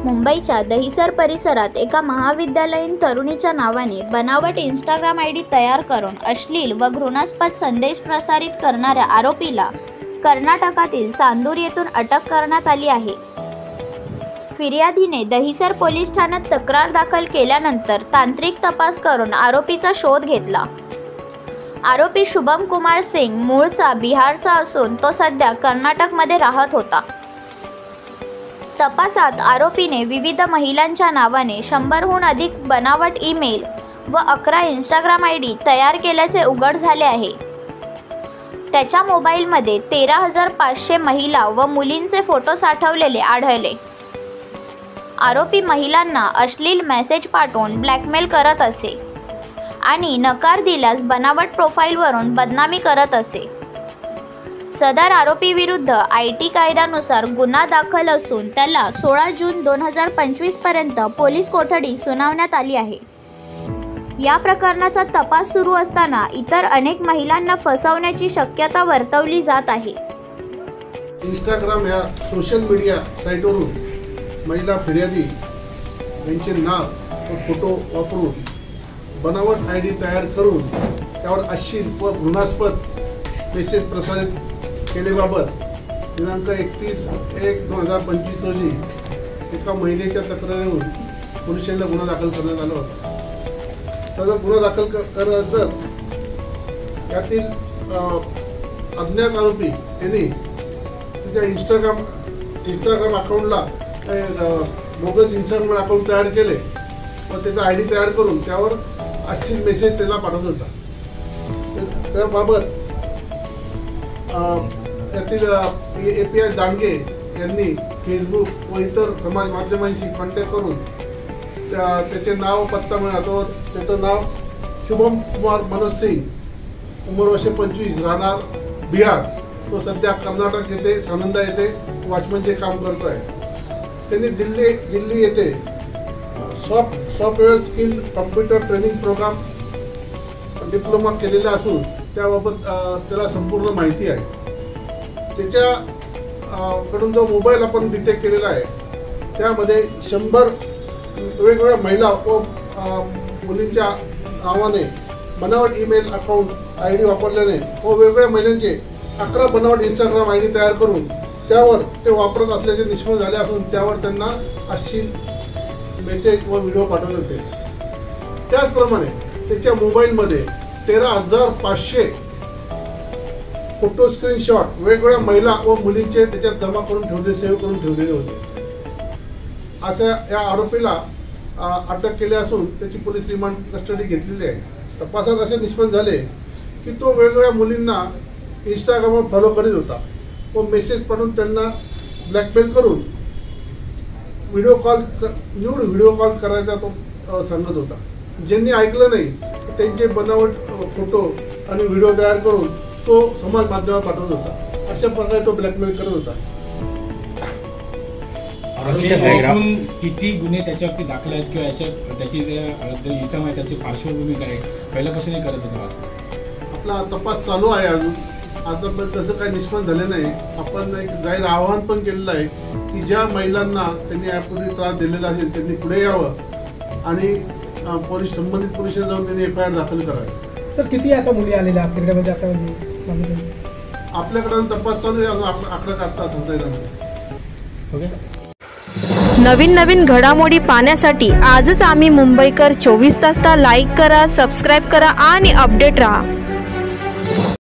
मुंबईच्या दहिसर परिसरात एका महाविद्यालयीन तरुणीच्या नावाने बनावट इंस्टाग्राम आयडी तयार करून अश्लील व घृणास्पद संदेश प्रसारित करणाऱ्या आरोपीला कर्नाटकातील चांदूर येथून अटक करण्यात आली आहे। फिर्यादीने दहिसर पोलीस ठाण्यात तक्रार दाखल केल्यानंतर तांत्रिक तपास करून आरोपीचा शोध घेतला। आरोपी शुभम कुमार सिंग मूळचा बिहारचा असून तो सध्या कर्नाटकमध्ये राहत होता। तपासात आरोपीने विविध महिलांच्या नावाने 100हून अधिक बनावट ईमेल व 11 इंस्टाग्राम आयडी तयार केल्याचे उघड झाले आहे। त्याच्या मोबाईलमध्ये 13,500 महिला व मुलींचे फोटो साठवलेले आढळले। आरोपी महिलांना अश्लील मेसेज पाठवून ब्लॅकमेल करत असे आणि नकार दिल्यास बनावट प्रोफाईलवरून बदनामी करत असे। सदर आरोपी विरुद्ध IT कायद्यानुसार गुन्हा दाखल असून त्याला 16 जून 2025 पर्यंत पोलीस कोठडी सुनावण्यात आली आहे। या प्रकरणाचा तपास सुरू असताना इतर अनेक महिलांना फसवण्याची शक्यता वर्तवली जात आहे। इंस्टाग्राम या सोशल मीडिया साइटवरून महिला फिर्यादी यांचे नाव व फोटो वापरून बनावट ID तयार करून त्यावर अश्लील व घृणास्पद मेसेज प्रसारित केल्याबाबत दिनांक 31/1/2025 रोजी एका महिलेच्या तक्रारीवरून पोलिसांना गुन्हा दाखल करण्यात आला होता। त्याचा गुन्हा दाखल करण्यानंतर यातील अज्ञात आरोपी यांनी तिच्या इंस्टाग्राम अकाउंटला बोगस इंस्टाग्राम अकाउंट तयार केले व त्याचा ID तयार करून त्यावर अश्लील मेसेज त्याला पाठवत होता। त्याबाबत यातील API दांडगे यांनी फेसबुक व इतर समाज माध्यमांशी कॉन्टॅक्ट करून त्याचे नाव पत्ता मिळाला। त्याचं नाव शुभम कुमार मनोज सिंग, उमर वर्ष 25, राहणार बिहार, तो सध्या कर्नाटक येथे सानंदा येथे वॉचमनचे काम करतो आहे। त्यांनी दिल्ली येथे software skill computer training programme diploma केलेला असून त्याबाबत त्याला संपूर्ण माहिती आहे। त्याच्याकडून जो मोबाईल आपण डिटेक्ट केलेला आहे त्यामध्ये 100 वेगवेगळ्या महिला व मुलींच्या नावाने बनावट ईमेल अकाउंट ID वापरल्याने व वेगवेगळ्या महिलांचे 11 बनावट इंस्टाग्राम ID तयार करून त्यावर ते वापरत असल्याचे निष्पन्न झाले असून त्यावर त्यांना अश्लील मेसेज व व्हिडिओ पाठवत होते। त्याचप्रमाणे त्याच्या मोबाईलमध्ये 13,500 फोटो स्क्रीनशॉट वेगवेगळ्या महिला व मुलींचे त्याच्यात जमा करून ठेवले, सेव्ह करून ठेवलेले होते। अशा या आरोपीला अटक केली असून त्याची पोलीस रिमांड कस्टडी घेतलेली आहे। तपासात असे निष्पन्न झाले की तो वेगवेगळ्या मुलींना इंस्टाग्रामवर फॉलो करीत होता व मेसेज पाठवून त्यांना ब्लॅकमेल करून व्हिडिओ कॉल करायचा तो सांगत होता। ज्यांनी ऐकलं नाही त्यांचे बनावट फोटो आणि व्हिडिओ तयार करून तो समाज माध्यमावर पाठवत होता। अशा प्रकारे तो ब्लॅकमेल करत होता। किती गुन्हे त्याच्यावरती दाखल आहेत किंवा त्याची इसम आहे त्याची पार्श्वभूमी काय पहिल्यापासून करत होते? आपला तपास चालू आहे, अजून आतापर्यंत तसं काही निष्पन्न झालं नाही। आपण एक जाहीर आवाहन पण केलेलं आहे की ज्या महिलांना त्यांनी यापूर्वी त्रास दिलेला असेल त्यांनी पुढे यावं आणि संबंधित पोलिसांना जाऊन त्यांनी FIR दाखल करावी। सर किती आता मुली आलेल्या आपल्याकडे? आता आपल्याकडे तपास चालू आहे, आकडा काढता होता येणार। नवीन घडामोडी पाहण्यासाठी आजच आम्ही मुंबईकर 24 तासला लाईक करा, सबस्क्राईब करा आणि अपडेट रहा।